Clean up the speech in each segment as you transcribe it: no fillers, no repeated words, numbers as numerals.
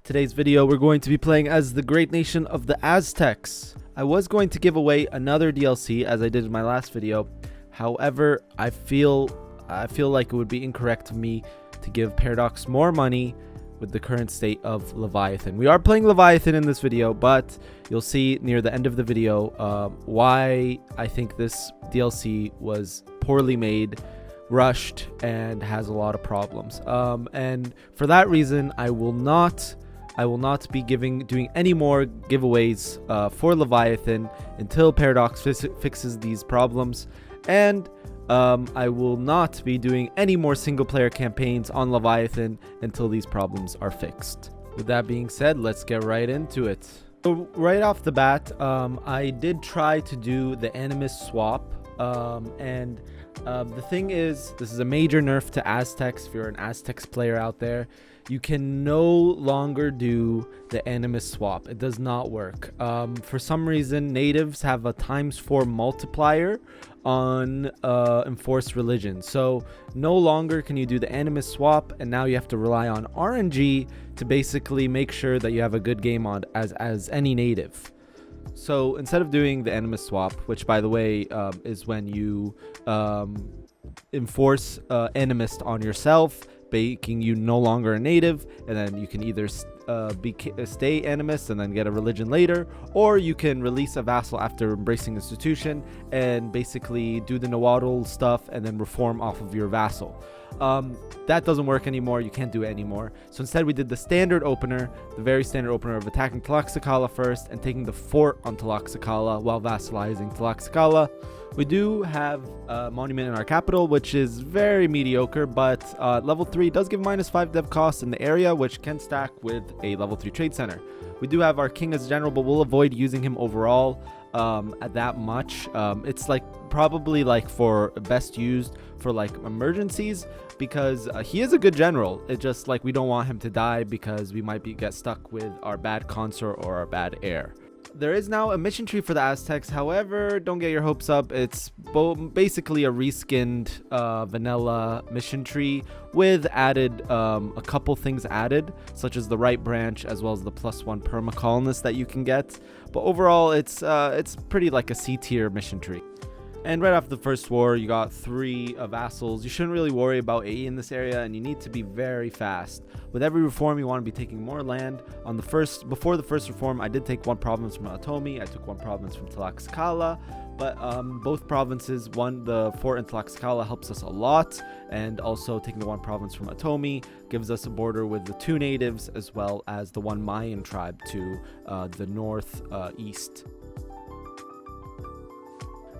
Today's video we're going to be playing as the great nation of the Aztecs. I was going to give away another DLC as I did in my last video. However, I feel like it would be incorrect of me to give Paradox more money with the current state of Leviathan. We are playing Leviathan in this video, but you'll see near the end of the video why I think this DLC was poorly made, rushed, and has a lot of problems. And for that reason, I will not be doing any more giveaways for Leviathan until Paradox fixes these problems, and I will not be doing any more single player campaigns on Leviathan until these problems are fixed. With that being said, let's get right into it. So right off the bat, I did try to do the Animus swap, and the thing is, this is a major nerf to Aztecs. If you're an Aztecs player out there, you can no longer do the Animus swap. It does not work. For some reason, natives have a ×4 multiplier on enforced religion. So no longer can you do the Animus swap, and now you have to rely on RNG to basically make sure that you have a good game on as any native. So instead of doing the Animus swap, which by the way is when you enforce Animist on yourself, making you no longer a native, and then you can either stay animist and then get a religion later, or you can release a vassal after embracing institution and basically do the Nahuatl stuff and then reform off of your vassal. That doesn't work anymore. You can't do it anymore. So instead we did the standard opener, the very standard opener of attacking Tlaxcala first and taking the fort on Tlaxcala while vassalizing Tlaxcala. We do have a monument in our capital, which is very mediocre, but level 3 does give -5 dev cost in the area, which can stack with a level 3 trade center. We do have our king as general, but we'll avoid using him overall at that much. It's like probably like for best used for like emergencies, because he is a good general. It's just like we don't want him to die because we might get stuck with our bad consort or our bad heir. There is now a mission tree for the Aztecs. However, don't get your hopes up. It's basically a reskinned vanilla mission tree with added a couple things added, such as the right branch as well as the +1 perma colonist that you can get. But overall, it's pretty like a C tier mission tree. And right after the first war, you got 3 vassals. You shouldn't really worry about AE in this area, and you need to be very fast. With every reform, you want to be taking more land. Before the first reform, I did take 1 province from Atomi. I took 1 province from Tlaxcala, but both provinces, the fort in Tlaxcala helps us a lot, and also taking the 1 province from Atomi gives us a border with the 2 natives as well as the 1 Mayan tribe to the northeast.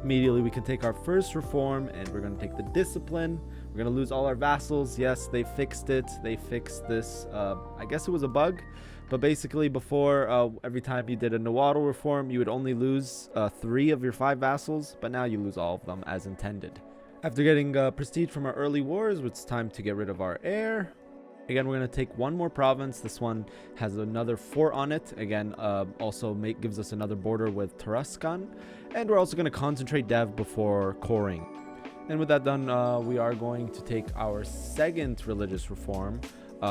Immediately we can take our first reform, and we're going to take the discipline. We're going to lose all our vassals. Yes, they fixed it. They fixed this. I guess it was a bug, but basically before, every time you did a Nahuatl reform, you would only lose 3 of your 5 vassals, but now you lose all of them as intended. After getting prestige from our early wars, it's time to get rid of our heir. Again, we're going to take 1 more province. This one has another fort on it. Again, also gives us another border with Tarascan. And we're also going to concentrate dev before coring. And with that done, we are going to take our 2nd religious reform,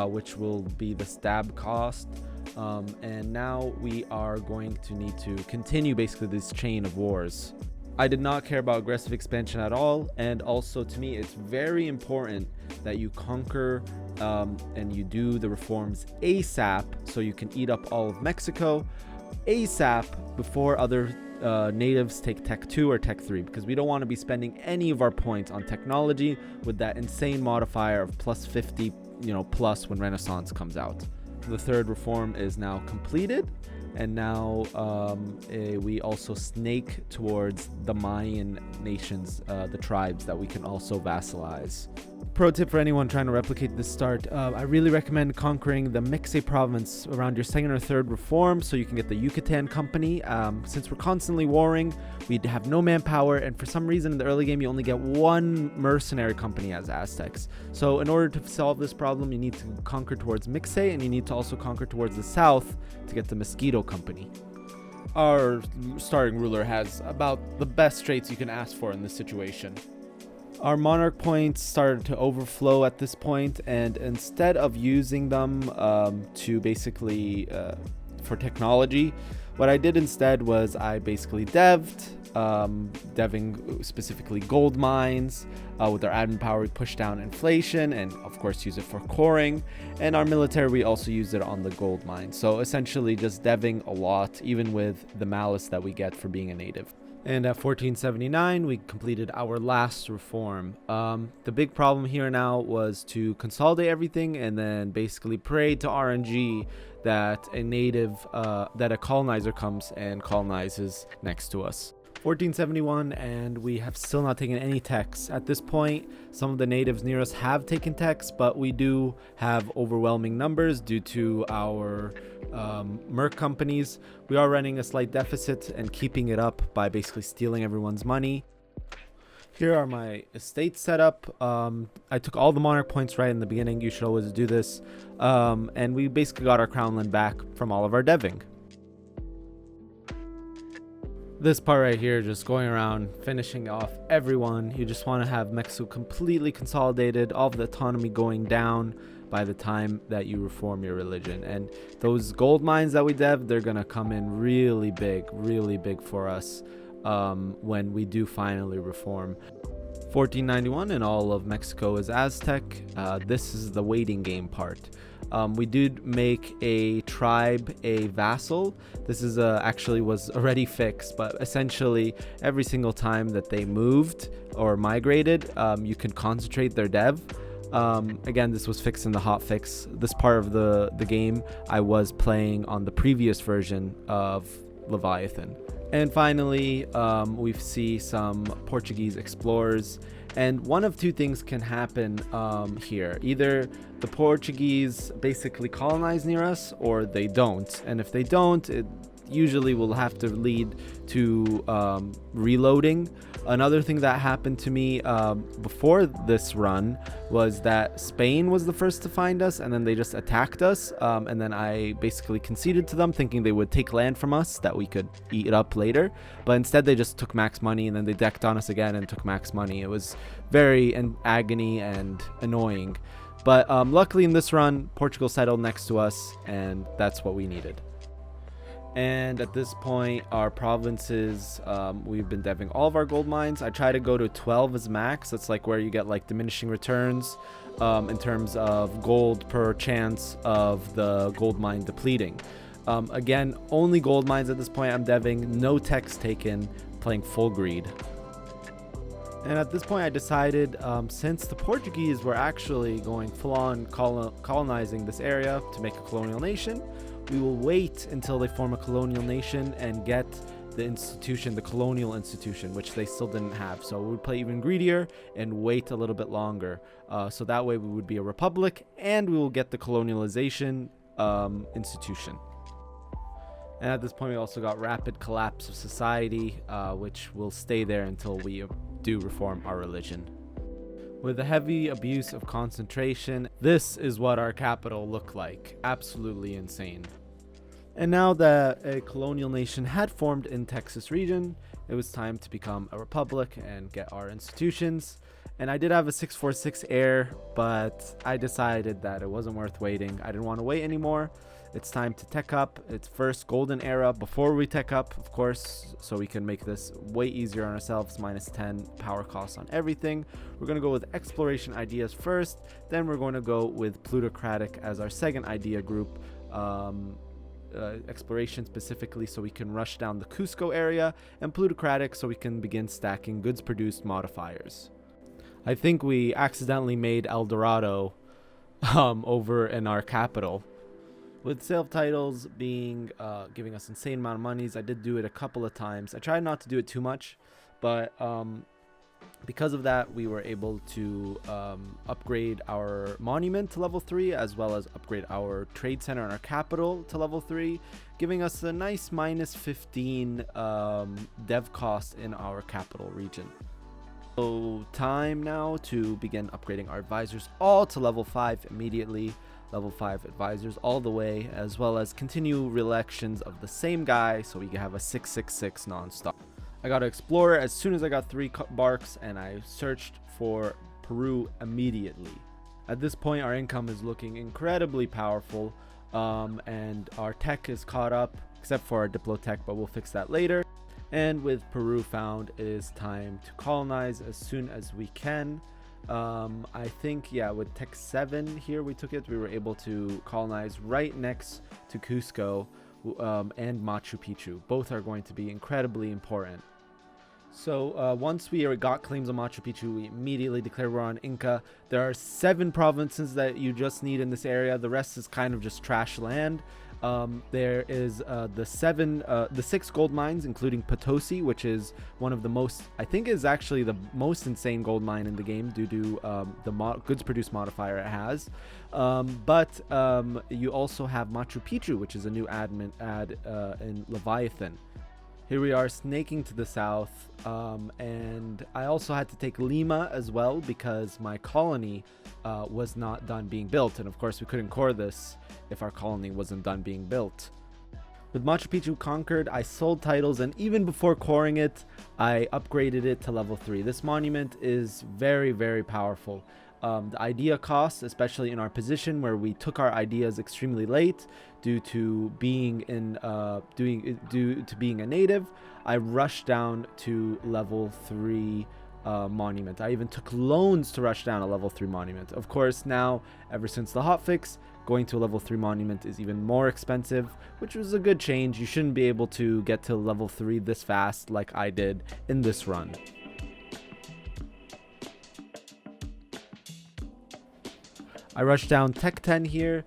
which will be the stab cost. And now we are going to need to continue basically this chain of wars. I did not care about aggressive expansion at all, and also to me it's very important that you conquer and you do the reforms ASAP so you can eat up all of Mexico ASAP before other natives take Tech 2 or Tech 3, because we don't want to be spending any of our points on technology with that insane modifier of +50 plus when Renaissance comes out. The 3rd reform is now completed, and now we also snake towards the Mayan nations, the tribes that we can also vassalize. Pro tip for anyone trying to replicate this start, I really recommend conquering the Mixe province around your 2nd or 3rd reform so you can get the Yucatan company. Since we're constantly warring, we have no manpower, and for some reason in the early game you only get 1 mercenary company as Aztecs. So in order to solve this problem, you need to conquer towards Mixe, and you need to also conquer towards the south to get the Mosquito company. Our starting ruler has about the best traits you can ask for in this situation. Our monarch points started to overflow at this point, and instead of using them to basically for technology, what I did instead was I basically deving specifically gold mines. With our admin power, we push down inflation and of course use it for coring, and our military, we also use it on the gold mines. So essentially just deving a lot, even with the malice that we get for being a native. And at 1479, we completed our last reform. The big problem here now was to consolidate everything and then basically pray to RNG that a colonizer comes and colonizes next to us. 1471, and we have still not taken any techs. At this point, some of the natives near us have taken techs, but we do have overwhelming numbers due to our merc companies. We are running a slight deficit and keeping it up by basically stealing everyone's money. Here are my estate setup. I took all the monarch points right in the beginning. You should always do this. And we basically got our crown land back from all of our deving. This part right here, just going around finishing off everyone. You just want to have Mexico completely consolidated, all of the autonomy going down by the time that you reform your religion. And those gold mines that we dev, they're gonna come in really big for us when we do finally reform. 1491, and all of Mexico is Aztec. This is the waiting game part. We did make a tribe a vassal. This is actually was already fixed, but essentially every single time that they moved or migrated, you can concentrate their dev. Again, this was fixed in the hotfix. This part of the game I was playing on the previous version of Leviathan. And finally, we see some Portuguese explorers, and one of two things can happen here. Either the Portuguese basically colonize near us, or they don't. And if they don't, it usually will have to lead to reloading. Another thing that happened to me before this run was that Spain was the first to find us, and then they just attacked us, and then I basically conceded to them, thinking they would take land from us that we could eat it up later, but instead they just took max money, and then they decked on us again and took max money. It was very agony and annoying, but luckily in this run Portugal settled next to us, and that's what we needed. And at this point, our provinces, we've been deving all of our gold mines. I try to go to 12 as max. That's like where you get like diminishing returns in terms of gold per chance of the gold mine depleting. Again, only gold mines at this point I'm deving, no techs taken, playing full greed. And at this point I decided, since the Portuguese were actually going full-on colonizing this area to make a colonial nation, we will wait until they form a colonial nation and get the institution, the colonial institution, which they still didn't have. So we would play even greedier and wait a little bit longer. So that way we would be a republic, and we will get the colonialization institution. And at this point, we also got rapid collapse of society, which will stay there until we do reform our religion. With a heavy abuse of concentration, this is what our capital looked like. Absolutely insane. And now that a colonial nation had formed in Texas region, it was time to become a republic and get our institutions. And I did have a 646 heir, but I decided that it wasn't worth waiting. I didn't want to wait anymore. It's time to tech up. It's first golden era before we tech up, of course, so we can make this way easier on ourselves. -10 power costs on everything. We're going to go with exploration ideas first, then we're going to go with plutocratic as our second idea group. Exploration specifically so we can rush down the Cusco area, and plutocratic so we can begin stacking goods produced modifiers. I think we accidentally made El Dorado over in our capital. With sale titles being giving us insane amount of monies, I did do it a couple of times. I tried not to do it too much, but because of that, we were able to upgrade our monument to level 3, as well as upgrade our trade center and our capital to level 3, giving us a nice -15 dev cost in our capital region. So time now to begin upgrading our advisors all to level 5 immediately. Level 5 advisors all the way, as well as continue re-elections of the same guy so we can have a 666 non-stop. I got to explore as soon as I got 3 barks, and I searched for Peru immediately. At this point, our income is looking incredibly powerful, and our tech is caught up, except for our diplotech, but we'll fix that later. And with Peru found, it is time to colonize as soon as we can. I think, yeah, with Tech 7 here, we were able to colonize right next to Cusco and Machu Picchu. Both are going to be incredibly important. So once we got claims on Machu Picchu, we immediately declared war on Inca. There are 7 provinces that you just need in this area. The rest is kind of just trash land. There is the 6 gold mines, including Potosi, which is one of the most, I think is actually the most insane gold mine in the game due to the goods produced modifier it has. But you also have Machu Picchu, which is a new add in Leviathan. Here we are snaking to the south, and I also had to take Lima as well because my colony was not done being built, and of course we couldn't core this if our colony wasn't done being built. With Machu Picchu conquered, I sold titles, and even before coring it, I upgraded it to level 3. This monument is very, very powerful. The idea cost, especially in our position where we took our ideas extremely late due to being being a native, I rushed down to level 3 monument. I even took loans to rush down a level 3 monument. Of course, now ever since the hotfix, going to a level 3 monument is even more expensive, which was a good change. You shouldn't be able to get to level 3 this fast like I did in this run. I rushed down Tech 10 here,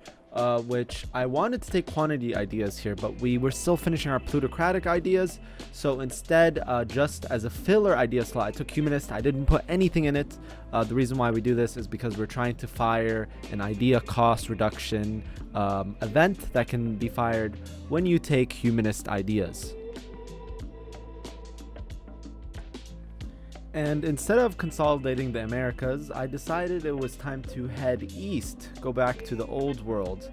which I wanted to take quantity ideas here, but we were still finishing our plutocratic ideas. So instead, just as a filler idea slot, I took humanist. I didn't put anything in it. The reason why we do this is because we're trying to fire an idea cost reduction event that can be fired when you take humanist ideas. And instead of consolidating the Americas, I decided it was time to head east, go back to the old world.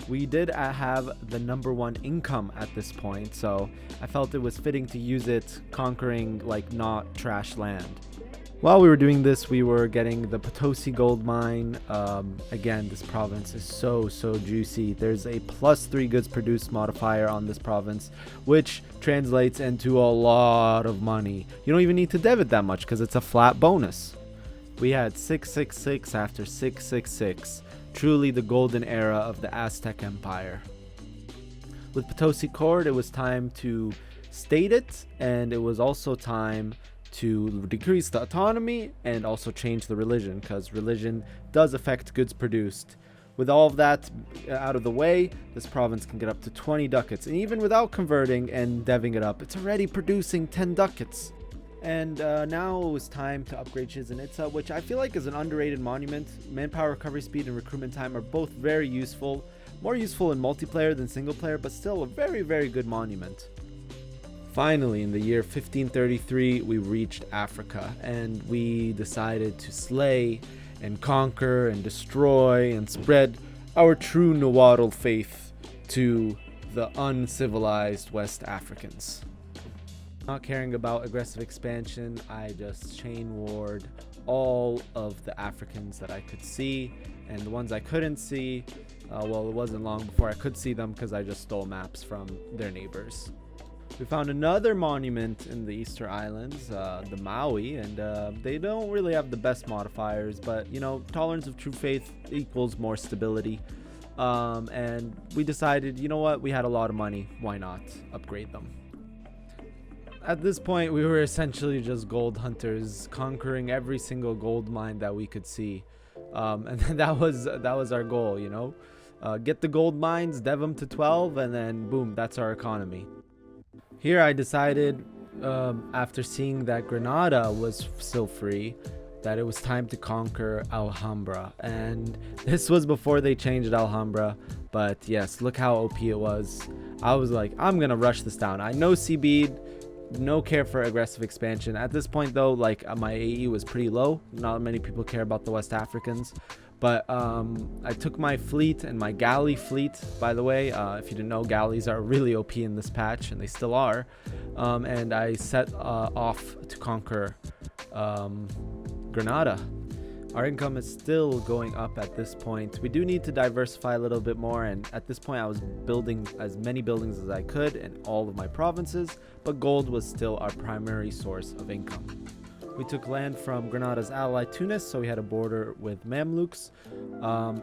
We did have the #1 income at this point, so I felt it was fitting to use it conquering like not trash land. While we were doing this, we were getting the Potosi gold mine. Again, this province is so juicy. There's a +3 goods produced modifier on this province, which translates into a lot of money. You don't even need to dev it that much because it's a flat bonus. We had 666 after 666. Truly the golden era of the Aztec Empire. With Potosi cored, it was time to state it, and it was also time to decrease the autonomy and also change the religion, because religion does affect goods produced. With all of that out of the way, this province can get up to 20 ducats, and even without converting and deving it up, it's already producing 10 ducats. And now it was time to upgrade Chichen Itza, which I feel like is an underrated monument. Manpower recovery speed and recruitment time are both very useful. More useful in multiplayer than single player, but still a very good monument. Finally, in the year 1533, we reached Africa, and we decided to slay and conquer and destroy and spread our true Nahuatl faith to the uncivilized West Africans. Not caring about aggressive expansion, I just chain warred all of the Africans that I could see, and the ones I couldn't see, well, it wasn't long before I could see them because I just stole maps from their neighbors. We found another monument in the Easter Islands, the Maui, and they don't really have the best modifiers, but you know, tolerance of true faith equals more stability. And we decided, you know what, we had a lot of money, why not upgrade them? At this point, we were essentially just gold hunters, conquering every single gold mine that we could see, and that was our goal, you know, get the gold mines, dev them to 12, and then boom, that's our economy. Here I decided, after seeing that Granada was still free, that it was time to conquer Alhambra. And this was before they changed Alhambra, but yes, look how OP it was. I was like, I'm gonna rush this down. I know CB'd, no care for aggressive expansion. At this point though, like my AE was pretty low. Not many people care about the West Africans. But I took my fleet and my galley fleet, by the way. If you didn't know, galleys are really OP in this patch, and they still are. And I set off to conquer Granada. Our income is still going up at this point. We do need to diversify a little bit more, and at this point I was building as many buildings as I could in all of my provinces, but gold was still our primary source of income. We took land from Granada's ally Tunis, so we had a border with Mamluks.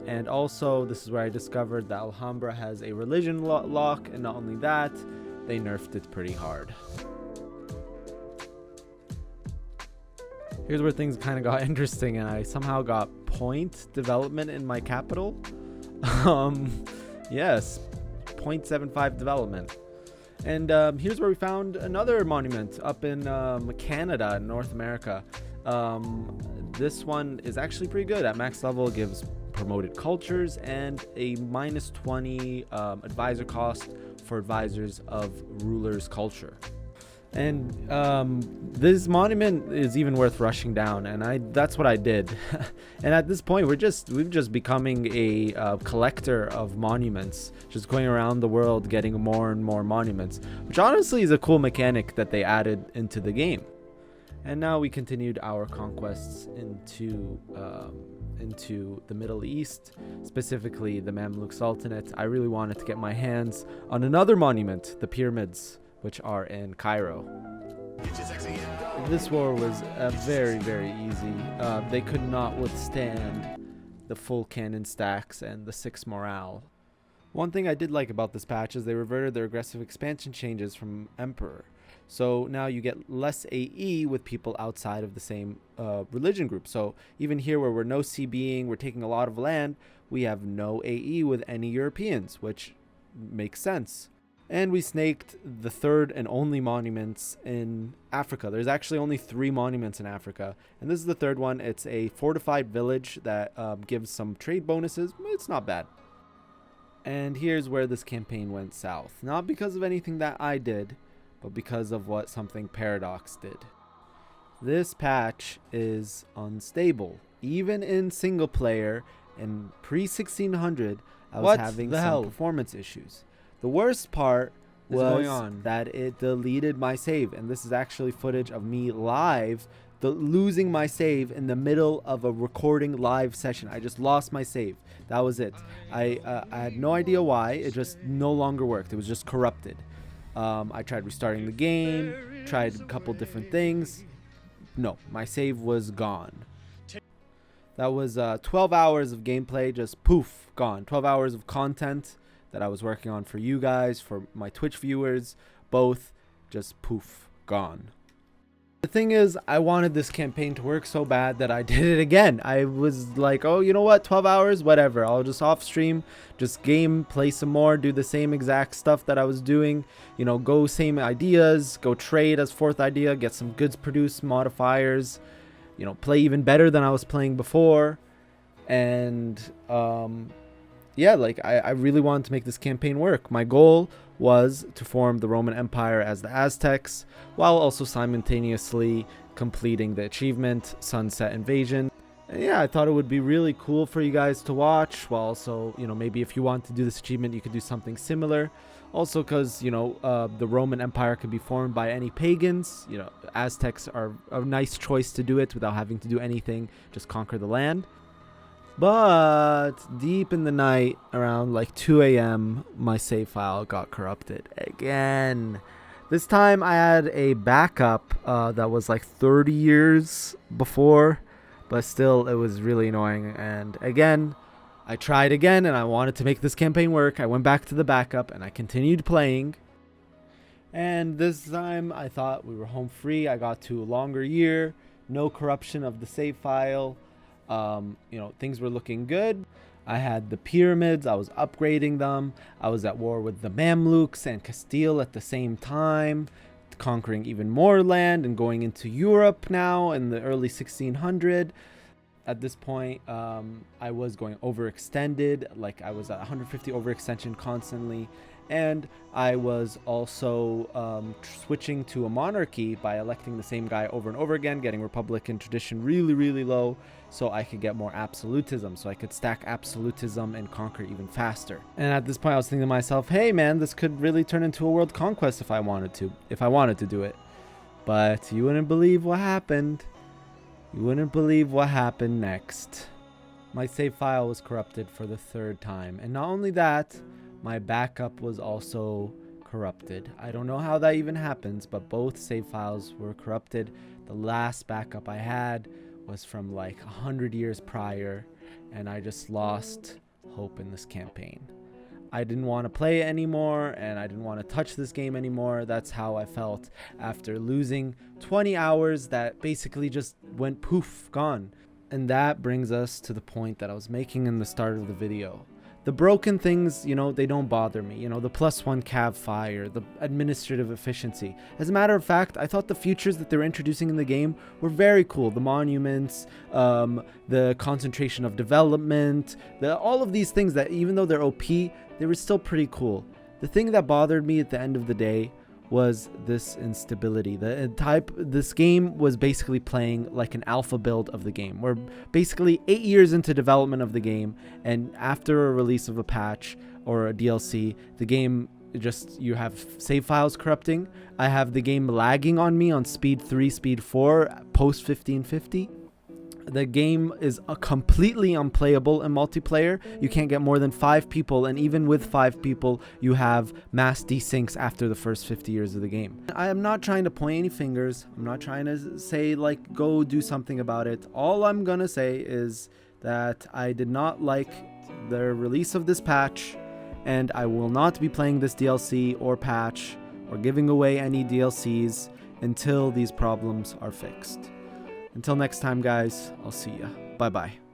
And also, this is where I discovered that Alhambra has a religion lock, and not only that, they nerfed it pretty hard. Here's where things kind of got interesting, and I somehow got point development in my capital. Yes, 0.75 development. And here's where we found another monument up in Canada, in North America. This one is actually pretty good. At max level, it gives promoted cultures and a -20 advisor cost for advisors of ruler's culture. And this monument is even worth rushing down, and that's what I did. And at this point, we're just becoming a collector of monuments, just going around the world getting more and more monuments, which honestly is a cool mechanic that they added into the game. And now we continued our conquests into the Middle East, specifically the Mamluk Sultanate. I really wanted to get my hands on another monument, the pyramids, which are in Cairo. This war was very, very easy. They could not withstand the full cannon stacks and the 6 morale. One thing I did like about this patch is they reverted their aggressive expansion changes from Emperor. So now you get less AE with people outside of the same religion group. So even here where we're no CBing, we're taking a lot of land, we have no AE with any Europeans, which makes sense. And we snaked the third and only monuments in Africa. There's actually only 3 monuments in Africa, and this is the third one. It's a fortified village that gives some trade bonuses. It's not bad. And here's where this campaign went south. Not because of anything that I did, but because of what something Paradox did. This patch is unstable. Even in single player and pre-1600, I was having some performance issues. The worst part was that it deleted my save, and this is actually footage of me live losing my save in the middle of a recording live session. I just lost my save. That was it. I had no idea why. It just no longer worked. It was just corrupted. I tried restarting the game, tried a couple different things. No, my save was gone. That was 12 hours of gameplay, just poof, gone. 12 hours of content that I was working on for you guys, for my Twitch viewers, both just poof, gone. The thing is, I wanted this campaign to work so bad that I did it again. I was like, oh, you know what, 12 hours, whatever. I'll just off stream, just game, play some more, do the same exact stuff that I was doing. You know, go same ideas, go trade as 4th idea, get some goods produced, modifiers, you know, play even better than I was playing before. And, yeah, like I really wanted to make this campaign work. My goal was to form the Roman Empire as the Aztecs, while also simultaneously completing the achievement, Sunset Invasion. And yeah, I thought it would be really cool for you guys to watch, while also, you know, maybe if you want to do this achievement, you could do something similar. Also because, you know, the Roman Empire could be formed by any pagans. You know, Aztecs are a nice choice to do it without having to do anything, just conquer the land. But deep in the night, around like 2 a.m., my save file got corrupted again. This time I had a backup that was like 30 years before, but still it was really annoying. And again, I tried again and I wanted to make this campaign work. I went back to the backup and I continued playing. And this time I thought we were home free. I got to a longer year, no corruption of the save file. You know, things were looking good. I had the pyramids, I was upgrading them. I was at war with the Mamluks and Castile at the same time, conquering even more land and going into Europe now in the early 1600. At this point, I was going overextended, like I was at 150 overextension constantly, And I was also switching to a monarchy by electing the same guy over and over again, getting Republican tradition really, really low so I could get more absolutism, so I could stack absolutism and conquer even faster. And at this point, I was thinking to myself, hey man, this could really turn into a world conquest if I wanted to do it. But you wouldn't believe what happened. You wouldn't believe what happened next. My save file was corrupted for the 3rd time. And not only that, my backup was also corrupted. I don't know how that even happens, but both save files were corrupted. The last backup I had was from like 100 years prior, and I just lost hope in this campaign. I didn't want to play it anymore, and I didn't want to touch this game anymore. That's how I felt after losing 20 hours that basically just went poof, gone. And that brings us to the point that I was making in the start of the video. The broken things, you know, they don't bother me. You know, the +1 cav fire, the administrative efficiency. As a matter of fact, I thought the features that they're introducing in the game were very cool. The monuments, the concentration of development, all of these things that even though they're OP, they were still pretty cool. The thing that bothered me at the end of the day was this instability. This game was basically playing like an alpha build of the game. We're basically 8 years into development of the game, and after a release of a patch or a DLC, the game you have save files corrupting. I have the game lagging on me on speed 3, speed 4, post 1550. The game is completely unplayable in multiplayer. You can't get more than 5 people, and even with 5 people, you have mass desyncs after the first 50 years of the game. I am not trying to point any fingers. I'm not trying to say, like, go do something about it. All I'm gonna say is that I did not like the release of this patch, and I will not be playing this DLC or patch or giving away any DLCs until these problems are fixed. Until next time, guys, I'll see ya. Bye-bye.